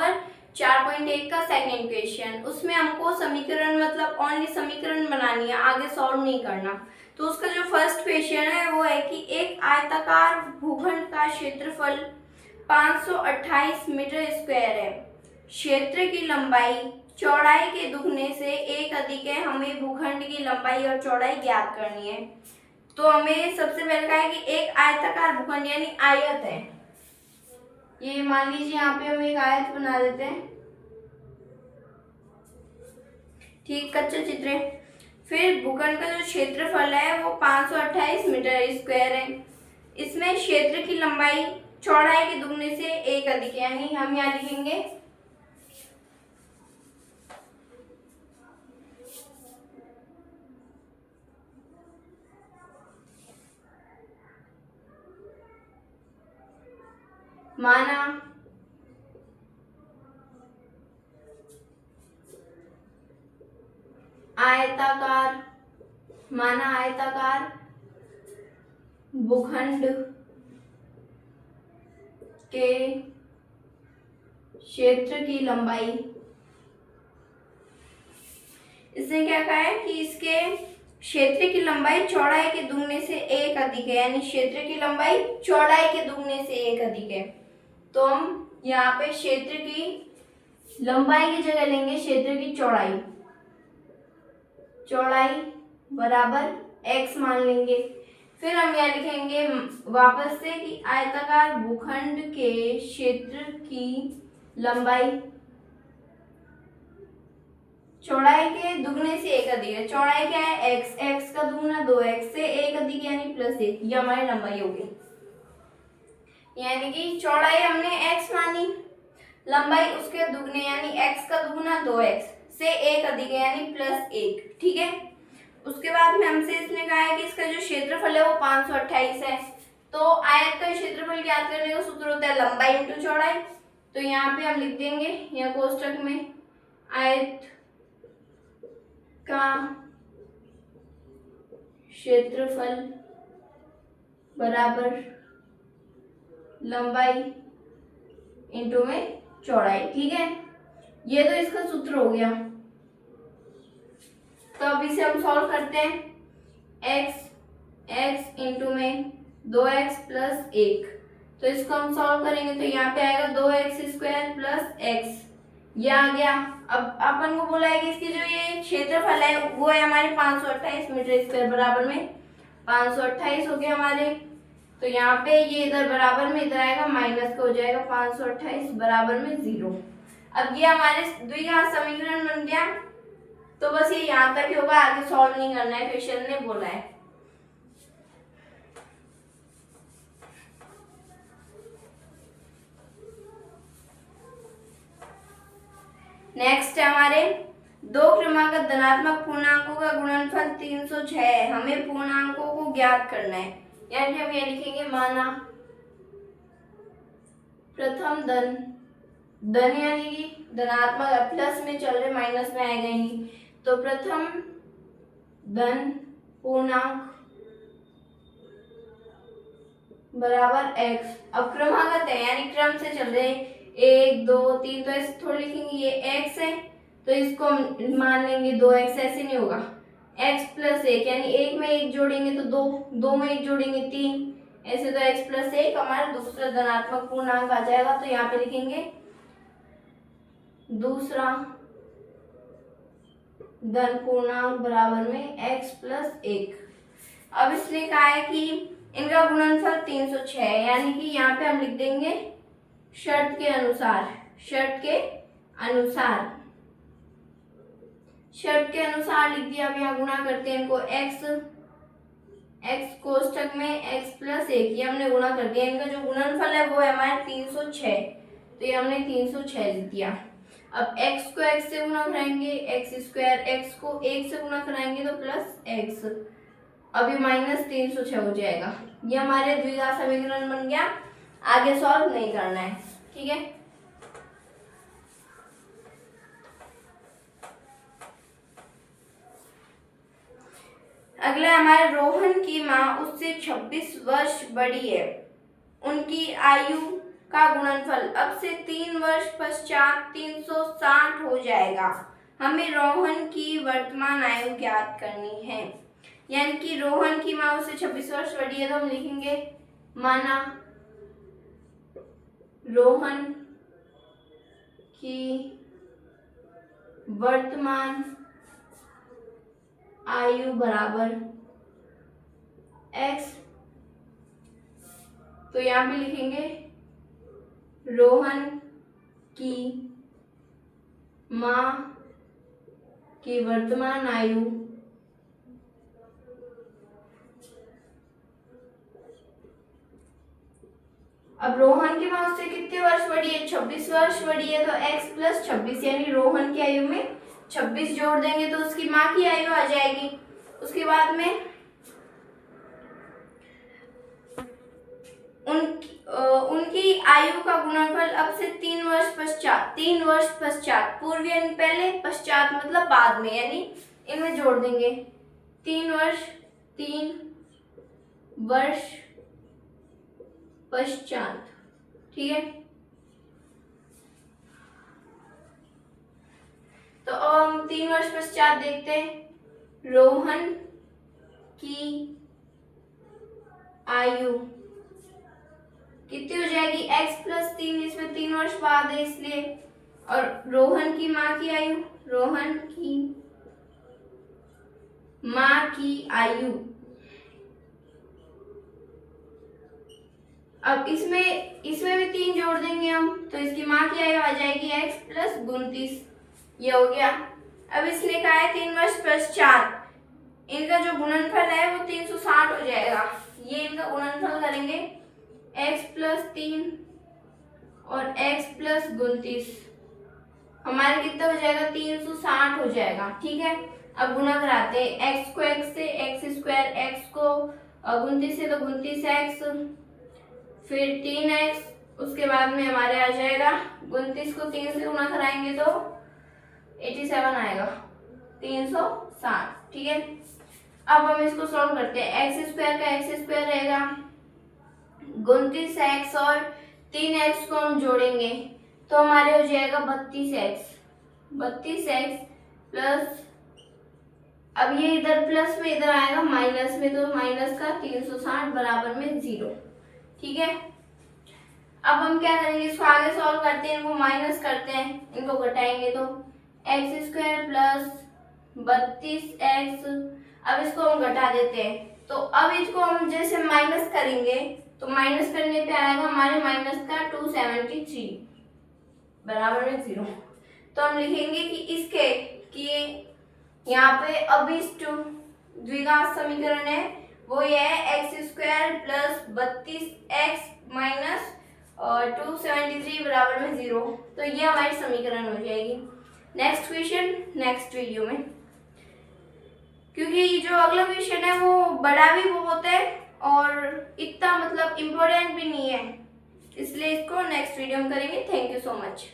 बराबर 4.1 का second question. उसमें हमको समीकरण मतलब ओनली समीकरण बनानी है, आगे सॉल्व नहीं करना। तो उसका जो फर्स्ट क्वेश्चन है वो है कि एक आयताकार भूखंड का क्षेत्रफल 528 मीटर स्क्वायर है। क्षेत्र की लंबाई चौड़ाई के दुगने से एक अधिक है। हमें भूखंड की लंबाई और चौड़ाई ज्ञात करनी है। तो हमें सबसे पहले कहा है कि एक आयताकार भूखंड यानी आयत है। ये मान लीजिए यहाँ पे हम एक आयत बना देते हैं, ठीक, कच्चा चित्र है। फिर भूखंड का जो क्षेत्रफल है वो 528 मीटर स्क्वायर है। इसमें क्षेत्र की लंबाई चौड़ाई के दुगने से एक अधिक है, यानी हम यहाँ लिखेंगे माना आयताकार भूखंड के क्षेत्र की लंबाई, इसने क्या कहा है कि इसके क्षेत्र की लंबाई चौड़ाई के दुगने से एक अधिक है, यानी क्षेत्र की लंबाई चौड़ाई के दुगने से एक अधिक है। तो हम यहाँ पे क्षेत्र की लंबाई की जगह लेंगे क्षेत्र की चौड़ाई, चौड़ाई बराबर x मान लेंगे। फिर हम यहाँ लिखेंगे वापस से कि आयताकार भूखंड के क्षेत्र की लंबाई चौड़ाई के दुगने से एक अधिक है। चौड़ाई क्या है x, x का दुगना 2x से एक अधिक यानी +1, ये हमारी लंबाई होगी। यानी कि चौड़ाई हमने x मानी, लंबाई उसके दुगने यानी x का दुगना 2x से एक अधिक है यानी +1, ठीक है। उसके बाद में हमसे इसने कहा है कि इसका जो क्षेत्रफल है वो 528 है। तो आयत का क्षेत्रफल ज्ञात करने का सूत्र होता है लंबाई इंटू चौड़ाई। तो यहाँ पे हम लिख देंगे यह कोष्टक में आयत का क्षेत्रफल बराबर लंबाई इंटू में चौड़ाई, ठीक है। ये तो इसका सूत्र हो गया। तो अब इसे हम सॉल्व करते हैं। x इंटू में 2x + 1, तो इसको हम सॉल्व करेंगे तो यहाँ पे आएगा 2x² + x, ये आ गया। अब अपन को बोला है कि इसकी जो ये क्षेत्रफल है वो है हमारे 528 मीटर स्क्वायर, बराबर में 528 हो गया हमारे। तो यहाँ पे ये इधर बराबर में इधर आएगा माइनस का हो जाएगा 528 बराबर में 0। अब ये हमारे द्विघात समीकरण बन गया। तो बस ये यहाँ तक ही होगा, आगे सॉल्व नहीं करना है, क्वेश्चन ने बोला है। नेक्स्ट है हमारे दो क्रमागत धनात्मक पूर्णांकों का गुणनफल 306 है। हमें पूर्णांकों को ज्ञात करना है, यानी हम ये लिखेंगे माना प्रथम धन यानी कि धनात्मक प्लस में चल रहे, माइनस में आएगा ही नहीं। तो प्रथम धन पूर्णांक बराबर x। अब क्रमागत है यानी क्रम से चल रहे 1 2 3, तो ऐसे थोड़ी लिखेंगे ये x है तो इसको मान लेंगे 2x, ऐसे नहीं होगा। x + 1 यानी एक में एक जोड़ेंगे तो 2, 2 में एक जोड़ेंगे 3, ऐसे तो x + 1 हमारा दूसरा धनात्मक पूर्णांक आ जाएगा। तो यहाँ पे लिखेंगे दूसरा धन पूर्णांक बराबर में x + 1। अब इसने कहा है कि इनका गुणनफल 306 है, यानी कि यहाँ पे हम लिख देंगे शर्त के अनुसार, शर्त के अनुसार लिख दिया। अब यहाँ गुणा करते हैं इनको x कोष्टक में x + 1, ये हमने गुणा कर दिया। इनका जो गुणनफल है वो है हमारे 306, तो ये हमने 306 लिख दिया। अब x को x से गुणा कराएंगे x², x को 1 से गुणा कराएंगे तो +x, अभी -306 हो जाएगा। ये हमारे द्विघात समीकरण बन गया, आगे सॉल्व नहीं करना है, ठीक है। अगला हमारे रोहन की माँ उससे 26 वर्ष बड़ी है। उनकी आयु का गुणनफल अब से 3 वर्ष पश्चात 360 हो जाएगा। हमें रोहन की वर्तमान आयु ज्ञात करनी है। यानी कि रोहन की माँ उससे 26 वर्ष बड़ी है, तो हम लिखेंगे माना रोहन की वर्तमान आयु बराबर x। तो यहाँ पे लिखेंगे रोहन की माँ की वर्तमान आयु अब रोहन की माँ उससे कितने वर्ष बड़ी है? 26 वर्ष बड़ी है, तो x प्लस 26 यानी रोहन की आयु में 26 जोड़ देंगे तो उसकी माँ की आयु आ जाएगी। उसके बाद में उनकी आयु का गुणनफल अब से 3 वर्ष पश्चात पूर्व यानी पहले, पश्चात मतलब बाद में, यानी इनमें जोड़ देंगे 3 वर्ष पश्चात। ठीक है, तो अब हम 3 वर्ष पश्चात देखते हैं। रोहन की आयु कितनी हो जाएगी? x प्लस 3, इसमें 3 वर्ष बाद है इसलिए। और रोहन की माँ की आयु, रोहन की माँ की आयु अब इसमें भी 3 जोड़ देंगे हम, तो इसकी माँ की आयु आ जाएगी x प्लस 29। ये हो गया। अब इसने कहा है 3 वर्ष पश्चात इनका जो गुणनफल है वो 360 हो जाएगा। ये इनका गुणनफल करेंगे x प्लस 3 और x प्लस 29, हमारे कितना हो जाएगा? 360 हो जाएगा। ठीक है, अब गुणा कराते हैं x को x से, x स्क्वायर, x को 29 से तो 29x, फिर 3x, उसके बाद में हमारे आ जाएगा 29 को 3 से गुणा कराएंगे तो 87 आएगा, 360। ठीक है, अब हम इसको सॉल्व करते हैं। x स्क्वायर का x स्क्वायर रहेगा, 29x और 3x को हम जोड़ेंगे तो हमारे हो जाएगा 32x प्लस, अब ये इधर प्लस में इधर आएगा माइनस में, तो माइनस का 360 बराबर में 0। ठीक है, अब हम क्या करेंगे? इसको आगे सॉल्व करते हैं, इनको माइनस करते हैं, इनको घटाएंगे तो x स्क्वायर प्लस 32x। अब इसको हम घटा देते हैं, तो अब इसको हम जैसे माइनस करेंगे तो माइनस करने पे आएगा हमारे माइनस का 273 बराबर में 0। तो हम लिखेंगे कि इसके कि यहाँ पे अभिष्ट द्विघात समीकरण है वो ये है x square plus 32x minus 273 बराबर में 0। तो ये हमारी समीकरण हो जाएगी। नेक्स्ट क्वेश्चन नेक्स्ट वीडियो में, क्योंकि जो अगला क्वेश्चन है वो बड़ा भी बहुत है और इतना मतलब इम्पोर्टेंट भी नहीं है, इसलिए इसको नेक्स्ट वीडियो में करेंगे। Thank you so much.